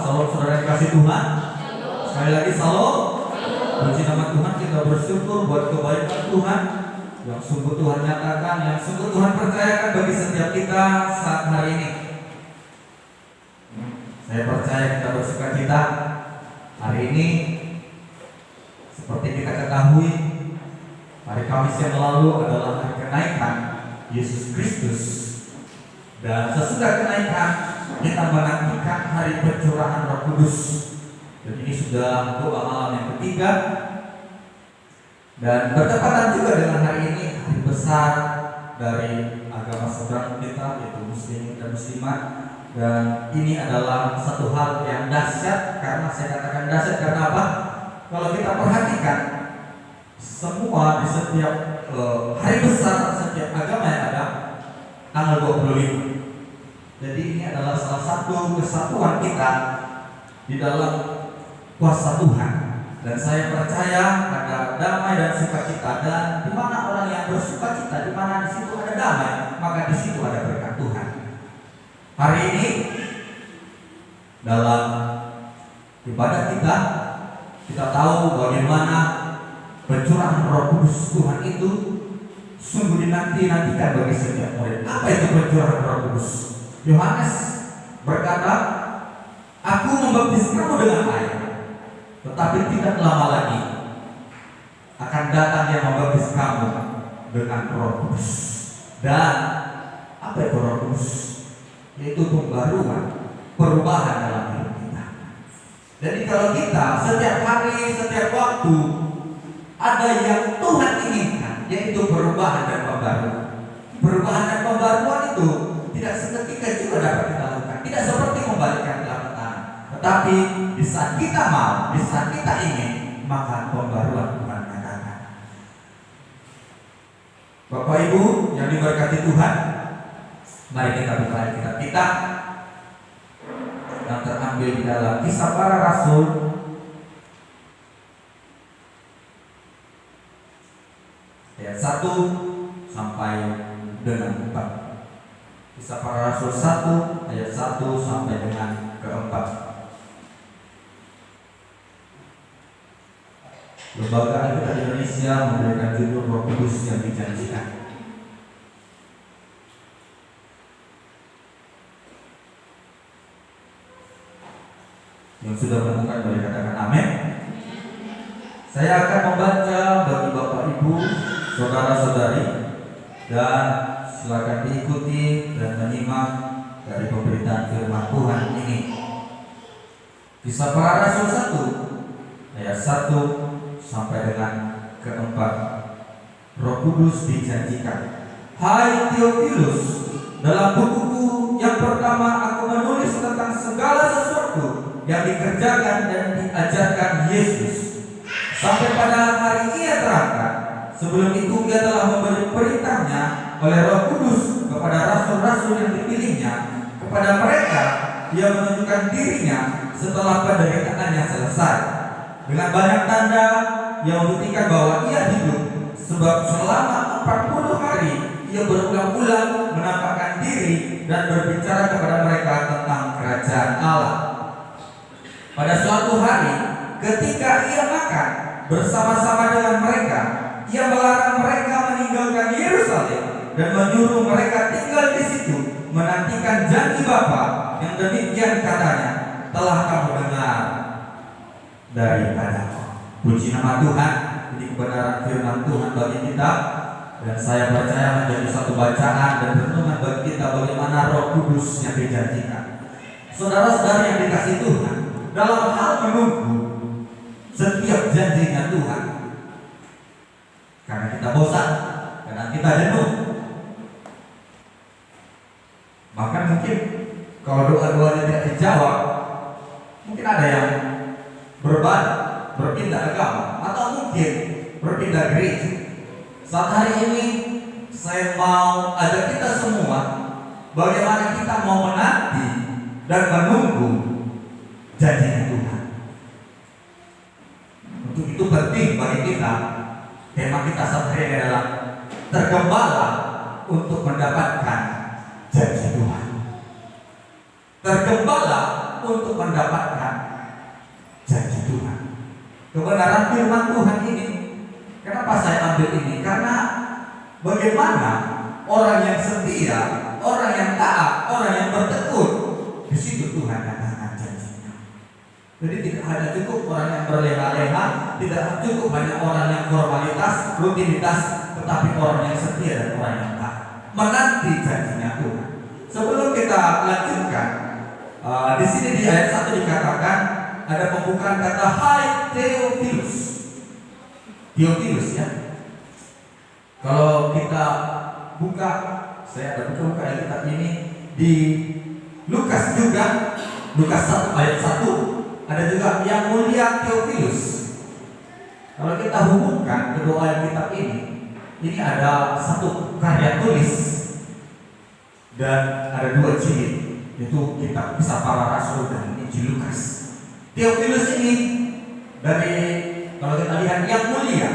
Salam saudara yang kasih Tuhan. Sekali lagi salam. Puji nama Tuhan, kita bersyukur buat kebaikan Tuhan yang sungguh Tuhan nyatakan, yang sungguh Tuhan percayakan bagi setiap kita saat hari ini. Saya percaya kita bersukacita hari ini. Seperti kita ketahui, hari Kamis yang lalu adalah hari kenaikan Yesus Kristus. Dan sesudah kenaikan, kita menantikan hari pencurahan Roh Kudus. Dan ini sudah doa malam yang ketiga. Dan bertepatan juga dengan hari ini, hari besar dari agama saudara kita, yaitu Muslim dan Muslimat. Dan ini adalah satu hal yang dahsyat. Karena saya katakan dahsyat karena apa? Kalau kita perhatikan, semua di setiap hari besar setiap agama yang ada tanggal 25. Jadi ini adalah salah satu kesatuan kita di dalam kuasa Tuhan. Dan saya percaya ada damai dan sukacita. Dan di mana orang yang bersukacita, di mana di situ ada damai, maka di situ ada berkat Tuhan. Hari ini dalam ibadah kita tahu bagaimana pencurahan Roh Kudus Tuhan itu sungguh dinantikan bagi setiap murid. Apa itu pencurahan Roh Kudus? Yohanes berkata, "Aku membaptis kamu dengan air, tetapi tidak lama lagi akan datang yang membaptis kamu dengan Roh Kudus." Dan apa itu Roh Kudus? Yaitu pembaruan, perubahan dalam hidup kita. Jadi kalau kita setiap hari, setiap waktu ada yang Tuhan inginkan, yaitu perubahan dan pembaruan. Perubahan dan pembaruan itu tidak seketika juga dapat kita lakukan. Tidak seperti membalikkan telapak tangan. Tetapi di saat kita mau, di saat kita ingin, maka pembaruan Tuhan nyatakan. Bapak Ibu yang diberkati Tuhan, mari kita buka Alkitab kita yang terambil di dalam Kisah Para Rasul ayat 1 sampai dengan 4. Kisah Para Rasul 1 ayat 1 sampai dengan ke-4. Lembaga Alkitab Indonesia memberikan judul Roh Kudus yang dijanjikan. Yang sudah menemukan boleh katakan amin. Saya akan membaca bagi Bapak Ibu, saudara-saudari, dan silakan diikuti dan menyimak dari pemberitaan firman Tuhan ini. Kisah Para Rasul 1 ayat 1 sampai dengan ke-4. Roh Kudus dijanjikan. Hai Theophilus, dalam bukuku yang pertama aku menulis tentang segala sesuatu yang dikerjakan dan diajarkan Yesus sampai pada hari Ia terangkat. Sebelum itu Ia telah memberi perintahnya oleh Roh Kudus kepada rasul-rasul yang dipilihnya. Kepada mereka Ia menunjukkan dirinya setelah penderitaannya selesai. Dengan banyak tanda yang membuktikan bahwa Ia hidup, sebab selama 40 hari Ia berulang-ulang menampakkan diri dan berbicara kepada mereka tentang kerajaan Allah. Pada suatu hari, ketika Ia makan bersama-sama dengan mereka, Ia melarang mereka meninggalkan Yerusalem dan menyuruh mereka tinggal di situ, menantikan janji Bapa yang demikian katanya, telah kamu dengar daripadaku. Puji nama Tuhan. Ini kebenaran firman Tuhan bagi kita, dan saya percaya menjadi satu bacaan dan renungan bagi kita bagaimana Roh Kudus yang dijanjikan. Saudara-saudara yang dikasihi Tuhan, dalam hal menunggu setiap janjinya Tuhan, karena kita bosan, karena kita jenuh, maka mungkin kalau doa-doanya tidak dijawab, mungkin ada yang berpindah agama, atau mungkin berpindah gereja. Saat hari ini saya mau ajak kita semua bagaimana kita mau menanti dan menunggu janjinya Tuhan. Untuk itu penting bagi kita, tema kita saat hari ini adalah tergembala untuk mendapatkan janji Tuhan. Tergembala untuk mendapatkan janji Tuhan. Kebenaran firman Tuhan ini, kenapa saya ambil ini? Karena bagaimana orang yang setia, orang yang taat, orang yang bertekun, di situ Tuhan katakan janjinya. Jadi tidak hanya cukup orang yang berleha-leha, tidak cukup hanya orang yang formalitas, rutinitas, tetapi orang yang setia dan orang yang taat menanti janjinya Tuhan. Sebelum kita lanjutkan, di sini di ayat 1 dikatakan ada pembukaan kata Hai Theophilus. Theophilus ya. Kalau kita buka, saya ada buka kitab ini di Lukas juga, Lukas 1 ayat 1 ada juga yang mulia Theophilus. Kalau kita hubungkan kedua ayat kitab ini ada satu karya tulis dan ada dua jilid, yaitu kitab Kisah Para Rasul dan Injil Lukas. Theophilus ini dari, kalau kita lihat, yang mulia,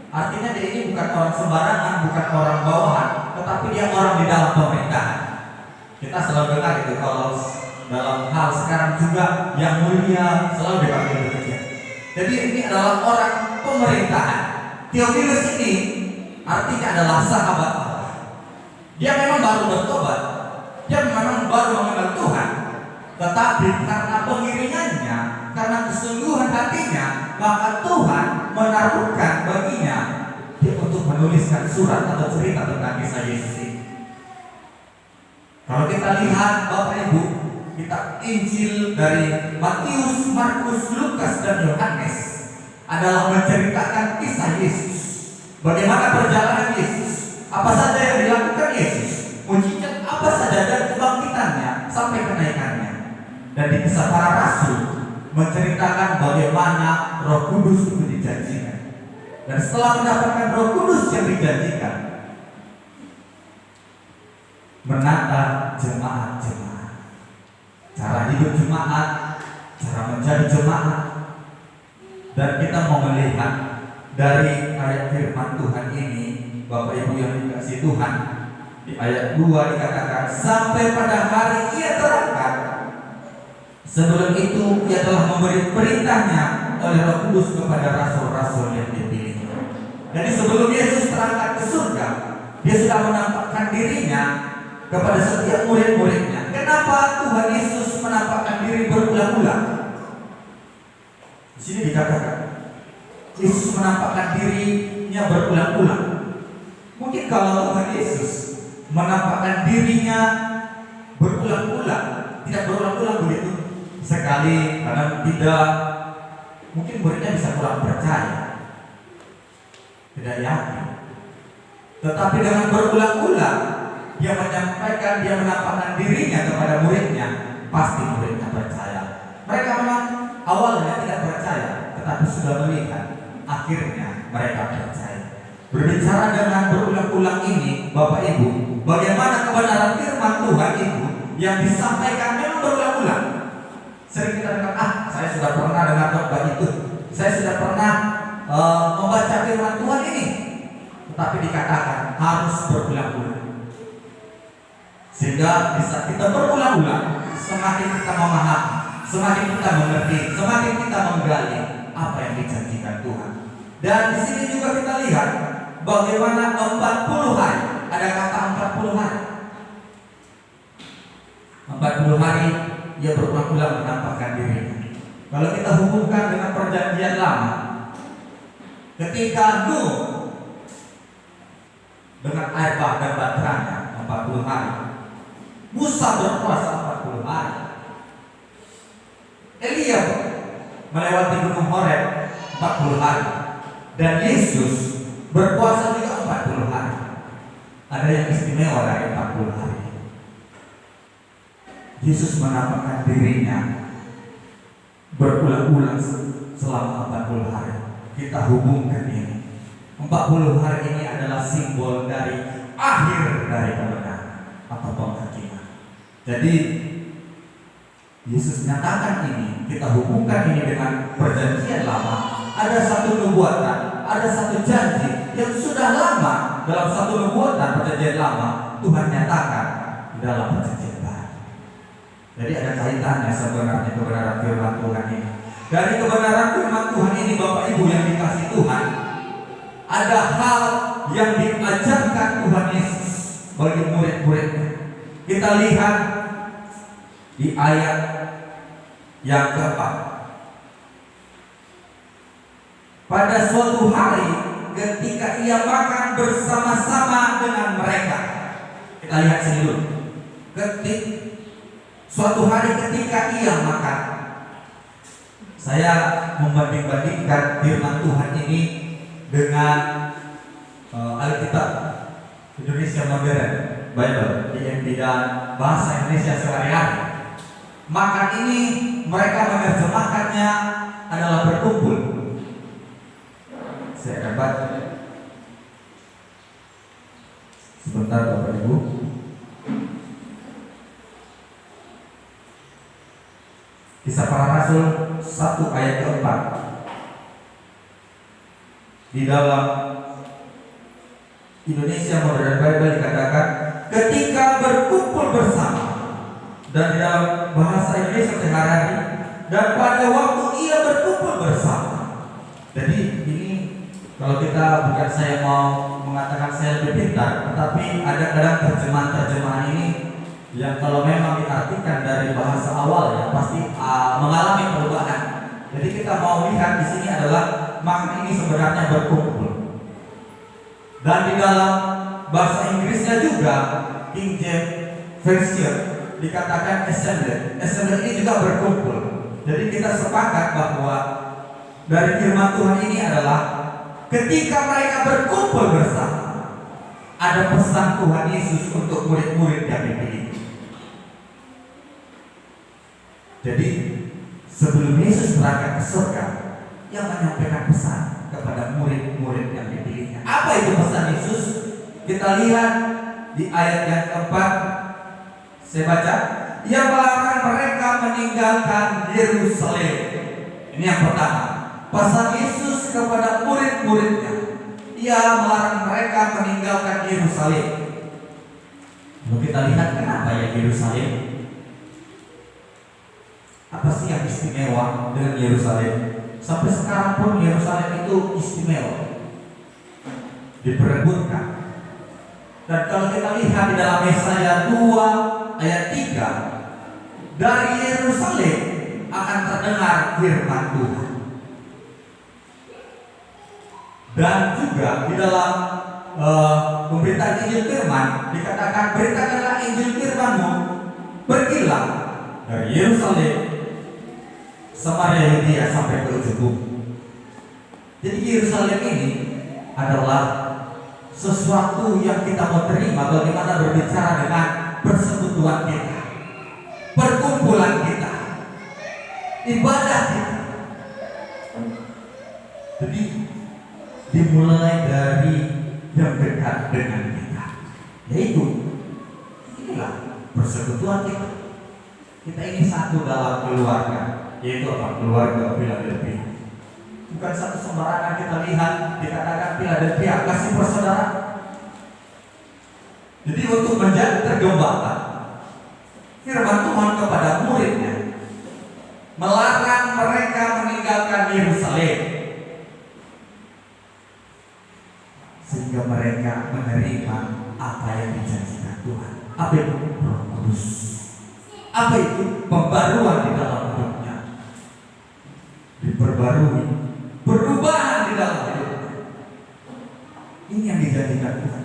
artinya dia ini bukan orang sembarangan, bukan orang bawahan, tetapi dia orang di dalam pemerintahan. Kita selalu dengar itu kalau dalam hal sekarang juga yang mulia selalu dipanggil begitu. Jadi ini adalah orang pemerintahan. Theophilus ini artinya adalah sahabat Allah. Dia memang baru bertobat, dia memang baru mengenal Tuhan, tetapi karena pengiringannya, karena kesungguhan hatinya, maka Tuhan menaruhkan baginya dia untuk menuliskan surat atau cerita tentang kisah Yesus ini. Kalau kita lihat Bapak Ibu, kitab Injil dari Matius, Markus, Lukas, dan Yohanes adalah menceritakan kisah Yesus. Bagaimana perjalanan Yesus, apa saja yang dilakukan Yesus, mujizat apa saja dan kebangkitannya sampai kenaikannya. Dan di Kisah Para Rasul menceritakan bagaimana Roh Kudus itu dijanjikan. Dan setelah mendapatkan Roh Kudus yang dijanjikan, menata jemaat-jemaat, cara hidup jemaat, cara menjadi jemaat. Dan kita mau melihat dari ayat firman Tuhan ini, Bapak Ibu yang dikasihi Tuhan, di ayat 2 dikatakan, sampai pada hari ia terangkat. Sebelum itu ia telah memberi perintahnya oleh Roh Kudus kepada rasul-rasul yang dipilih. Jadi sebelum Yesus terangkat ke surga, dia sudah menampakkan dirinya kepada setiap murid-muridnya. Kenapa Tuhan Yesus menampakkan diri berulang-ulang? Di sini dikatakan Yesus menampakkan dirinya berulang-ulang. Mungkin kalau Tuhan Yesus menampakkan dirinya berulang-ulang, tidak berulang-ulang begitu sekali, karena tidak, mungkin muridnya bisa kurang percaya, tidak yakin. Tetapi dengan berulang-ulang dia menyampaikan, dia menampakkan dirinya kepada muridnya, pasti muridnya percaya. Mereka memang awalnya tidak percaya, tetapi sudah melihat, akhirnya mereka percaya. Berbicara dengan berulang-ulang ini, Bapak Ibu, bagaimana kebenaran firman Tuhan itu yang disampaikan memang berulang-ulang. Sering kita dengar, saya sudah pernah dengar khotbah itu, saya sudah pernah membaca firman Tuhan ini, tetapi dikatakan harus berulang-ulang. Sehingga bisa kita berulang-ulang, semakin kita memahami, semakin kita mengerti, semakin kita menggali apa yang dijanjikan Tuhan. Dan di sini juga kita lihat bagaimana 40 hari, ada kata 40 hari. 40 hari ia berulang-ulang menampakkan dirinya. Kalau kita hubungkan dengan perjanjian lama, ketika Nuh dengan air bah dan baterainya 40 hari, Musa berpuasa 40 hari, Elia melewati gunung Horeb 40 hari, dan Yesus berpuasa juga 40 hari. Ada yang istimewa dari 40 hari. Yesus menampakkan dirinya berulang-ulang selama 40 hari. Kita hubungkan ini. 40 hari ini adalah simbol dari akhir dari kebenaran atau penghakiman. Jadi Yesus nyatakan ini, kita hubungkan ini dengan perjanjian lama. Ada satu nubuatan, ada satu janji yang sudah lama dalam satu nubuatan perjanjian lama Tuhan nyatakan dalam perjanjian baru. Jadi ada kaitannya sebenarnya kebenaran firman Tuhan ini. Dari kebenaran firman Tuhan ini Bapak Ibu yang dikasih Tuhan, ada hal yang diajarkan Tuhan Yesus bagi murid-muridnya. Kita lihat di ayat yang keempat. Pada suatu hari ketika ia makan bersama-sama dengan mereka. Kita lihat sini dulu. Suatu hari ketika ia makan. Saya membanding-bandingkan firman Tuhan ini dengan Alkitab Indonesia Modern, Bible, IMB dan bahasa Indonesia sehari-hari. Makan ini mereka menerjemahkannya adalah berkumpul. Saya akan baca. Sebentar Bapak Ibu. Kisah Para Rasul 1 ayat keempat. Di dalam Indonesia Modern Bible dikatakan ketika berkumpul bersama, dan di dalam bahasa Indonesia sehari-hari, dan pada waktu ia berkumpul bersama. Jadi ini kalau kita, bukan saya mau mengatakan saya lebih pintar, tetapi ada kadang terjemahan-terjemahan ini yang kalau memang diartikan dari bahasa awal ya pasti mengalami perubahan. Jadi kita mau lihat di sini adalah makan ini sebenarnya berkumpul. Dan di dalam bahasa Inggrisnya juga King James Version dikatakan assembly. Assembly ini juga berkumpul. Jadi kita sepakat bahwa dari firman Tuhan ini adalah ketika mereka berkumpul bersama, ada pesan Tuhan Yesus untuk murid-murid yang dipilih. Jadi sebelum Yesus berangkat ke surga, yang menyampaikan pesan kepada murid-murid yang dipilihnya. Apa itu pesan Yesus? Kita lihat di ayat yang keempat. Saya baca, ia melarang mereka meninggalkan Yerusalem. Ini yang pertama, pesan Yesus kepada murid-muridnya. Ia melarang mereka meninggalkan Yerusalem. Lalu kita lihat kenapa ya Yerusalem? Apa sih yang istimewa dengan Yerusalem? Sampai sekarang pun Yerusalem itu istimewa, diperebutkan. Dan kalau kita lihat di dalam Yesaya 2 ayat 3, dari Yerusalem akan terdengar firman Tuhan. Dan juga di dalam pemberitaan Injil Firman dikatakan, beritakanlah Injil Firman-Mu, pergilah dari Yerusalem, Samaria, Yudea sampai ke ujung bumi. Jadi Yerusalem ini adalah sesuatu yang kita mau terima bagaimana berbicara dengan persekutuan kita, perkumpulan kita, ibadah kita. Jadi dimulai dari yang dekat dengan kita, yaitu inilah persekutuan kita. Kita ini satu dalam keluarga, yaitu apa? Keluarga Philadelphia. Bukan satu sembarangan kita lihat dikatakan Philadelphia kasih persaudaraan. Jadi untuk menjadi tergembala, firman Tuhan kepada muridnya melarang mereka meninggalkan Yerusalem, sehingga mereka menerima apa yang dijanjikan Tuhan. Apa itu? Roh Kudus. Apa itu? Pembaruan di dalam hidupnya, diperbarui, perubahan di dalam hidupnya. Ini yang dijanjikan Tuhan.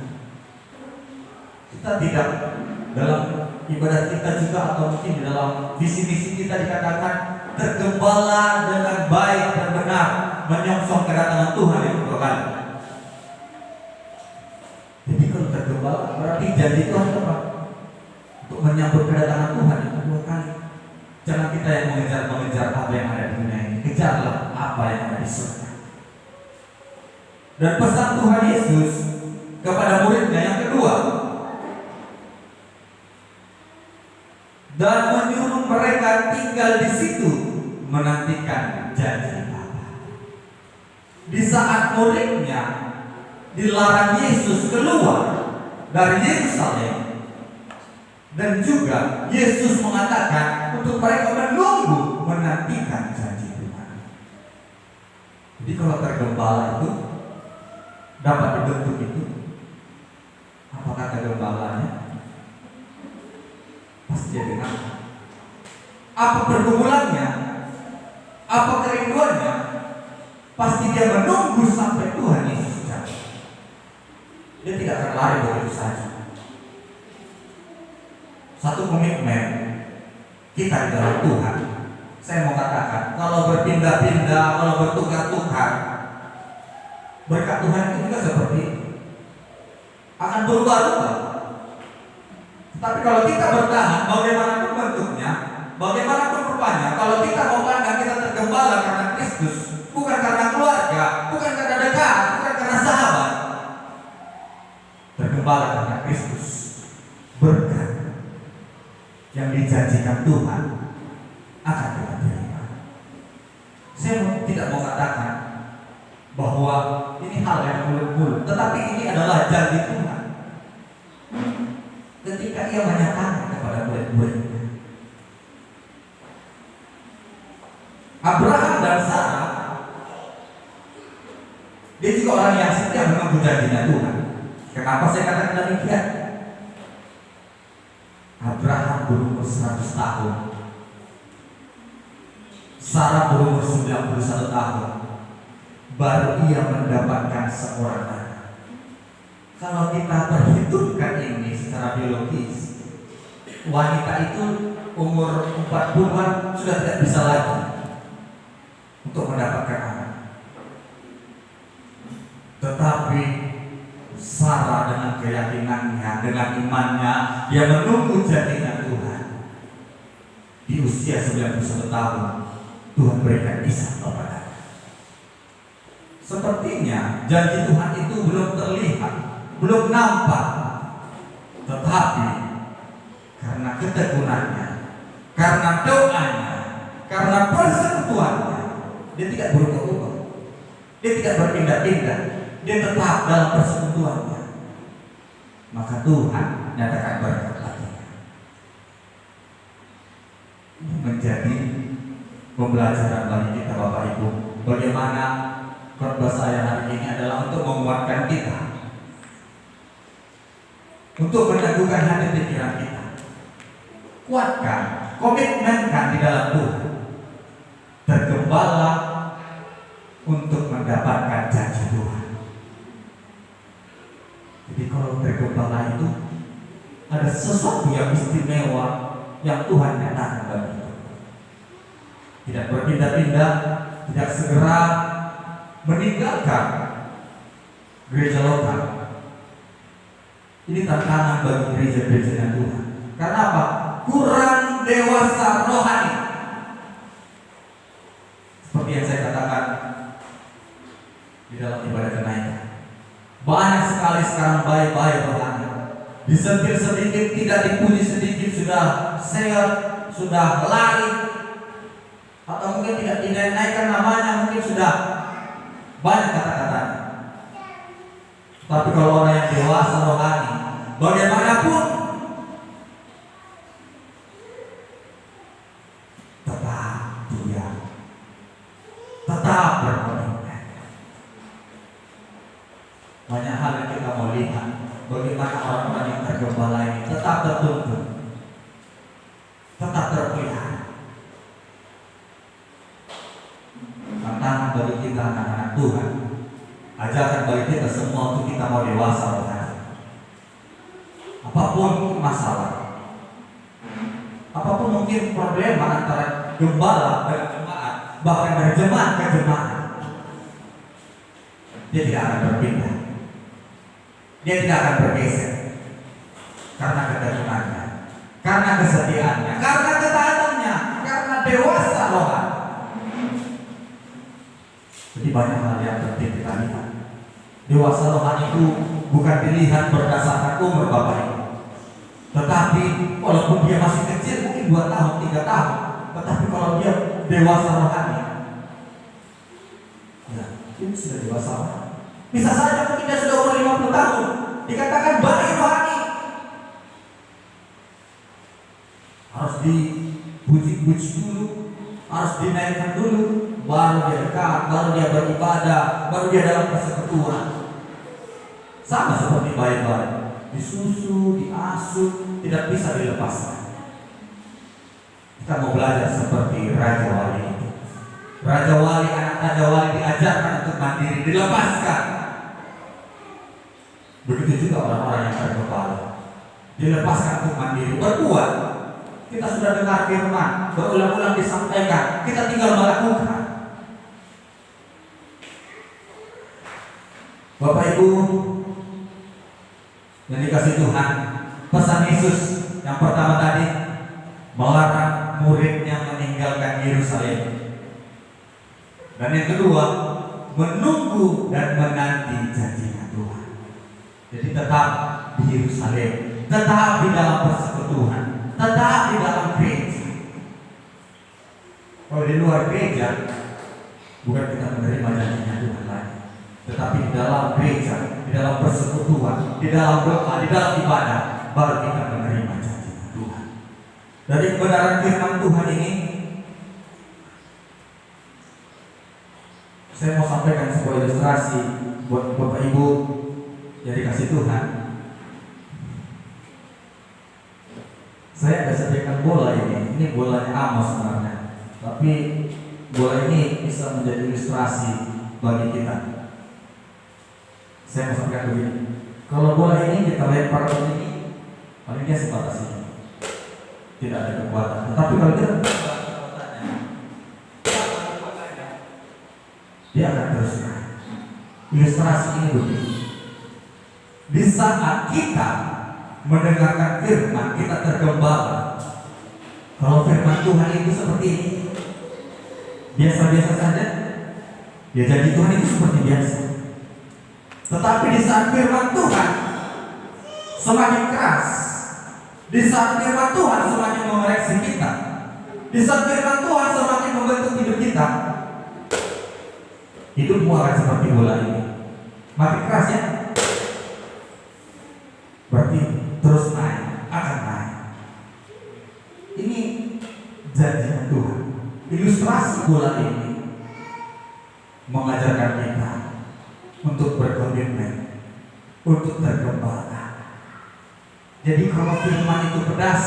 Kita tidak dalam ibadah kita juga, atau mungkin di dalam visi-misi kita dikatakan tergembala dengan baik dan benar, menyongsong kedatangan Tuhan yang kedua kali. Jadi kalau tergembala berarti janji Tuhan apa? Untuk menyambut kedatangan Tuhan yang kedua kali. Jangan kita yang mengejar apa yang ada di dunia ini. Kejarlah apa yang ada di surga. Dan pesan Tuhan Yesus kepada muridnya yang kedua, dan menyuruh mereka tinggal di situ menantikan janji Allah. Di saat muridnya dilarang Yesus keluar dari Yerusalem, Dan juga Yesus mengatakan untuk mereka menunggu, menantikan janji Tuhan. Jadi kalau tergembala itu dapat dibentuk itu, apa kata gembalanya? Pasti dia dengar. Apa pergumulannya? Apa kerinduannya? Pasti dia menunggu sampai Tuhan Yesus datang. Dia tidak akan lari begitu saja. Satu komitmen kita di dalam Tuhan. Saya mau katakan, kalau berpindah-pindah, kalau bertukar-tukar, berkat Tuhan itu juga seperti itu, akan berubah-ubah. Tapi kalau kita bertahan, bagaimanapun bentuknya, bagaimanapun rupanya, kalau kita mau pandang kita tergembala karena Kristus, bukan karena keluarga, bukan karena dekat, bukan karena sahabat, tergembala karena Kristus, berkat yang dijanjikan Tuhan akan kita terima. Saya tidak mau katakan bahwa ini hal yang muluk-muluk, tetapi ini adalah janji Tuhan. Ketika Ia menyatakan kepada murid-muridnya, Abraham dan Sarah, dia juga orang yang setia menunggu janjinya Tuhan. Kenapa saya katakan demikian? Abraham berumur 100 tahun, Sarah berumur 91 tahun, baru ia mendapatkan seorang anak. Kalau kita perhitungkan ini secara biologis, wanita itu umur 40-an sudah tidak bisa lagi untuk mendapatkan anak. Tetapi Sarah dengan keyakinannya, dengan imannya, dia menunggu janjinya Tuhan. Di usia 91 tahun, Tuhan berikan Ishak kepadanya. Sepertinya janji Tuhan itu belum terlihat, belum nampak, tetapi karena ketekunannya, karena doanya, karena persekutuannya, dia tidak berubah-ubah, dia tidak berpindah-pindah, dia tetap dalam persekutuannya. Maka Tuhan nyatakan berkat baginya. Ini menjadi pembelajaran bagi kita Bapak Ibu. Bagaimana khotbah saya hari ini adalah untuk menguatkan kita, untuk meneguhkan hati pikiran kita. Kuatkan, komitmenkan di dalam Tuhan. Tergembala untuk mendapatkan janji Tuhan. Jadi kalau tergembala itu ada sesuatu yang istimewa yang Tuhan nyatakan bagi kita. Tidak berpindah-pindah, tidak segera meninggalkan gereja lokal. Ini tantangan bagi gereja-gereja Tuhan. Karena apa? Kurang dewasa rohani. Seperti yang saya katakan di dalam ibadah kenaikan, banyak sekali sekarang bayi-bayi rohani, disentil sedikit, tidak dipuji sedikit, sudah sehat, sudah lari, atau mungkin tidak dinaikkan namanya, mungkin sudah banyak kata-katanya. Tapi kalau orang yang dewasa rohani, bagaimanapun tetap berkomitmen. Banyak hal yang kita mau lihat, bagaimana orang-orang yang tergembala ini tetap tertuntun, tetap terpelihara. Tantangan bagi kita anak-anak Tuhan, ajakan bagi kita semua untuk kita mau dewasa rohani. Apapun masalah, apapun mungkin problema antara gembala dengan jemaat, bahkan dari jemaat ke jemaat, dia tidak akan berpindah, dia tidak akan bergeser, karena ketekunannya, karena kesetiaannya, karena ketaatannya, karena dewasa rohani. Jadi banyak hal yang penting kita lihat. Dewasa rohani itu bukan dilihat berdasarkan umur Bapak Ibu, tetapi walaupun dia masih kecil, mungkin 2 tahun, 3 tahun, tetapi kalau dia dewasa rohani, ya, ini sudah dewasa rohani. Bisa saja mungkin dia sudah umur 50 tahun, dikatakan bayi rohani. harus dipuji-puji dulu, harus dinaikkan dulu, baru dia dekat, baru dia beribadah, baru dia dalam persekutuan. Sama seperti bayi-bayi, disusu, diasuh, tidak bisa dilepaskan. Kita mau belajar seperti Raja Wali itu. Raja Wali, anak Raja Wali diajarkan untuk mandiri, dilepaskan. Begitu juga orang-orang yang berkepala, dilepaskan untuk mandiri, berbuat. Kita sudah dengar firman, berulang-ulang disampaikan, kita tinggal melakukan. Bapak Ibu yang dikasih Tuhan, pesan Yesus yang pertama tadi melarang muridnya meninggalkan Yerusalem. Dan yang kedua, menunggu dan menanti janjinya Tuhan. Jadi tetap di Yerusalem, tetap di dalam persekutuan, tetap di dalam gereja. Kalau di luar gereja, bukan kita menerima janjinya Tuhan lagi, tetapi di dalam gereja, di dalam persekutuan, di dalam doa, di dalam ibadah, baru kita menerima janjinya Tuhan. Dari kebenaran firman Tuhan ini, saya mau sampaikan sebuah ilustrasi buat Bapak Ibu yang dikasih Tuhan. Saya ada sediakan bola ini bolanya Amos sebenarnya, tapi bola ini bisa menjadi ilustrasi bagi kita. Saya mau sampaikan begini, kalau bola ini kita lempar ke sini, paling dia sebatas ini, tidak ada kekuatan. Tetapi kalau kita kekuatannya, dia akan terus naik. Ilustrasi ini begini, di saat kita mendengarkan firman, kita tergembala. Kalau firman Tuhan itu seperti ini, biasa-biasa saja, ya janji Tuhan itu seperti biasa. Tetapi di saat firman Tuhan semakin keras, di saat firman Tuhan semakin mengoreksi kita, di saat firman Tuhan semakin membentuk hidup kita, hidupmu akan seperti bola ini, makin keras ya, berarti terus naik, akan naik. Ini janjinya Tuhan. Ilustrasi bola ini mengajarkan kita untuk berkomitmen, untuk tergembala. Jadi kalau firman itu pedas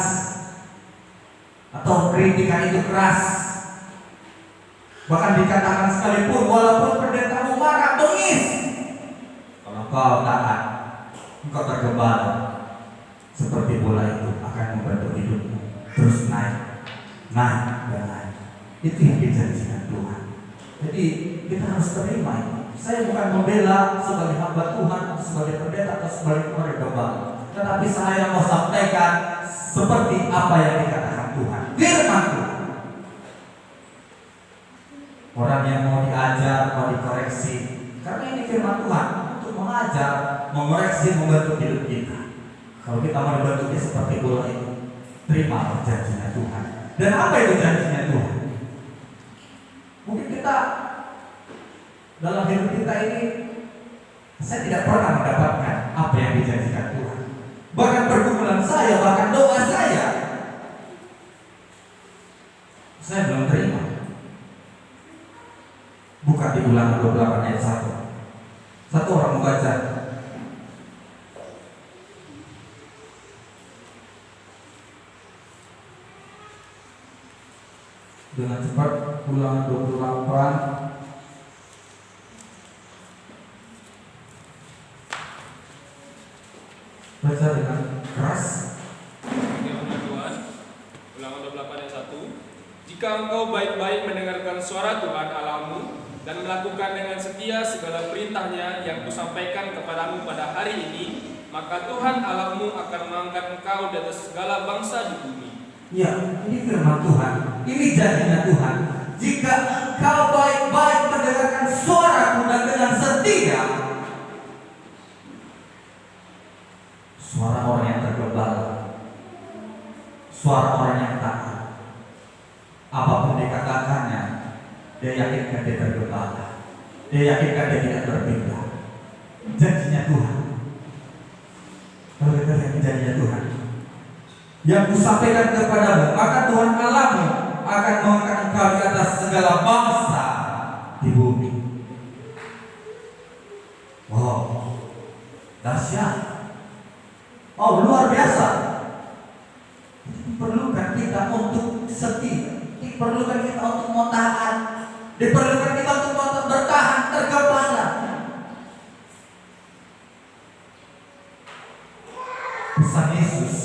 atau kritikan itu keras, bahkan dikatakan sekalipun walaupun pendetamu marah, bengis, kalau kau taat, engkau tergembala, seperti bola itu akan membantu hidupmu terus naik, naik dan naik. Itu yang dijanjikan Tuhan. Jadi kita harus terima ini. Saya bukan membela sebagai hamba Tuhan atau sebagai pendeta atau sebagai orang gembala, tetapi saya mau sampaikan seperti apa yang dikatakan Tuhan, firman Tuhan. Orang yang mau diajar, mau dikoreksi, karena ini firman Tuhan untuk mengajar, mengoreksi, membantu hidup kita. Kalau kita mau dibentuknya seperti bola itu, terima janjinya Tuhan. Dan apa itu janjinya Tuhan? Mungkin kita dalam hidup kita ini, saya tidak pernah mendapatkan apa yang dijanjikan Tuhan. Bahkan pergumulan saya, bahkan doa saya belum terima. Bukan di Ulangan 28 ayat 1. Satu orang membaca, dengan cepat. Ulangan 28 baca dengan keras. Ulangan 28 ayat 1. Jika engkau baik-baik mendengarkan suara Tuhan Allahmu dan melakukan dengan setia segala perintahnya yang kusampaikan kepadamu pada hari ini, maka Tuhan Allahmu akan mengangkat engkau di atas segala bangsa di bumi. Ya, ini firman Tuhan, ini janjinya Tuhan. Jika engkau baik-baik mendengarkan suaraku dan dengan setia, suara orang yang tergembala, suara orang yang taat, apapun dikatakannya, dia yakinkan dia tergembala, dia yakinkan dia tidak berpindah. Janjinya Tuhan. Kalau kita lihat janjinya Tuhan, yang kusampaikan kepadamu, maka Tuhan Allahmu akan mengangkat engkau di atas segala bangsa di bumi. Wow, dahsyat. Oh, luar biasa. Diperlukan kita untuk setia, diperlukan kita untuk mau taat, diperlukan kita untuk mau bertahan tergembala. Pesan Yesus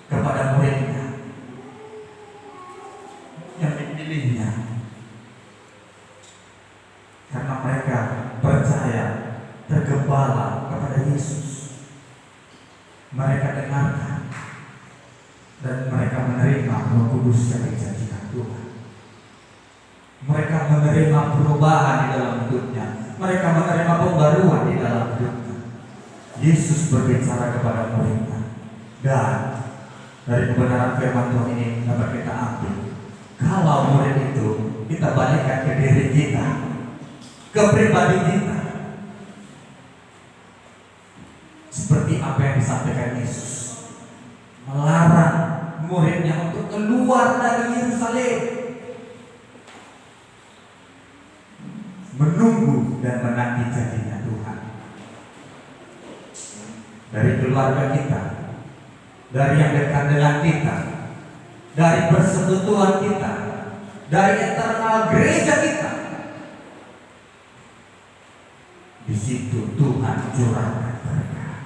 kepada muridnya yang dipilihnya, karena mereka percaya, tergembala kepada Yesus. Mereka dengarkan dan mereka menerima Roh Kudus yang dijanjikan Tuhan. Mereka menerima perubahan di dalam hidupnya. Mereka menerima pembaruan di dalam hidupnya. Yesus berbicara kepada muridnya, dan dari kebenaran firman Tuhan ini dapat kita ambil, kalau murid itu kita balikkan ke diri kita, ke pribadi kita, seperti apa yang disampaikan Yesus, melarang muridnya untuk keluar dari Yerusalem, menunggu dan menanti janjinya Tuhan. Dari keluarga kita, dari yang dekat dengan kita, dari persekutuan kita, dari internal gereja kita, di situ Tuhan curahkan berkat.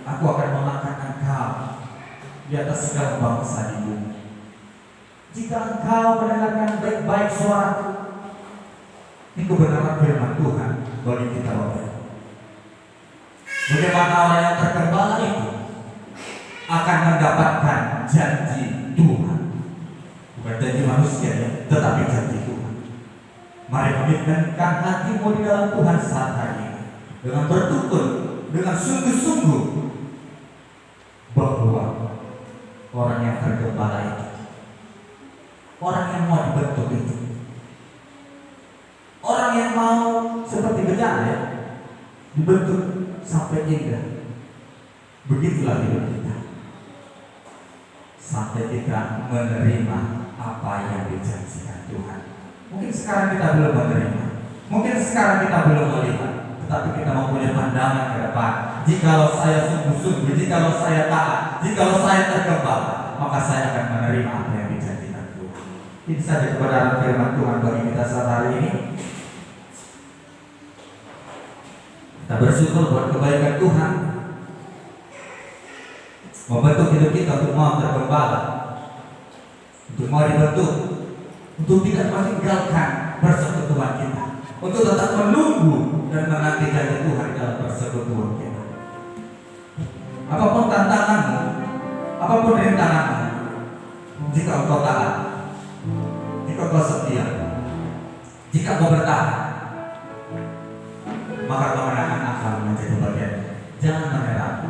Aku akan mengangkat engkau di atas segala bangsa di bumi. Jika engkau mendengarkan baik-baik suaraku. Ini kebenaran firman Tuhan bagi kita Bapak. Bagaimana orang yang tergembala itu akan mendapatkan janji Tuhan, bukan janji manusia ya, tetapi janji Tuhan. Mari komitmenkan hatimu di dalam Tuhan saat hari ini, dengan bertukar, dengan sungguh-sungguh, bahwa orang yang tergembala itu, orang yang mau dibentuk itu, orang yang mau seperti bejana ya, dibentuk sampai indah. Begitulah hidup kita, sampai kita menerima apa yang dijanjikan Tuhan. Mungkin sekarang kita belum menerima, mungkin sekarang kita belum melihat, tetapi kita mempunyai pandangan ke depan. Jikalau saya sungguh-sungguh, jikalau saya taat, jikalau saya tergembala, maka saya akan menerima apa yang dijanjikan Tuhan. Ini saja kebenaran firman Tuhan bagi kita saat hari ini. Kita bersyukur buat kebaikan Tuhan, membentuk hidup kita untuk mau tergembala, untuk mau dibentuk, untuk tidak meninggalkan persekutuan kita, untuk tetap menunggu dan menanti janji Tuhan dalam persekutuan kita. Apapun tantanganmu, apapun rintanganmu, jika engkau taat, jika engkau setia, jika engkau bertahan, maka kemenangan akan menjadi bagian. Jangan menyerah.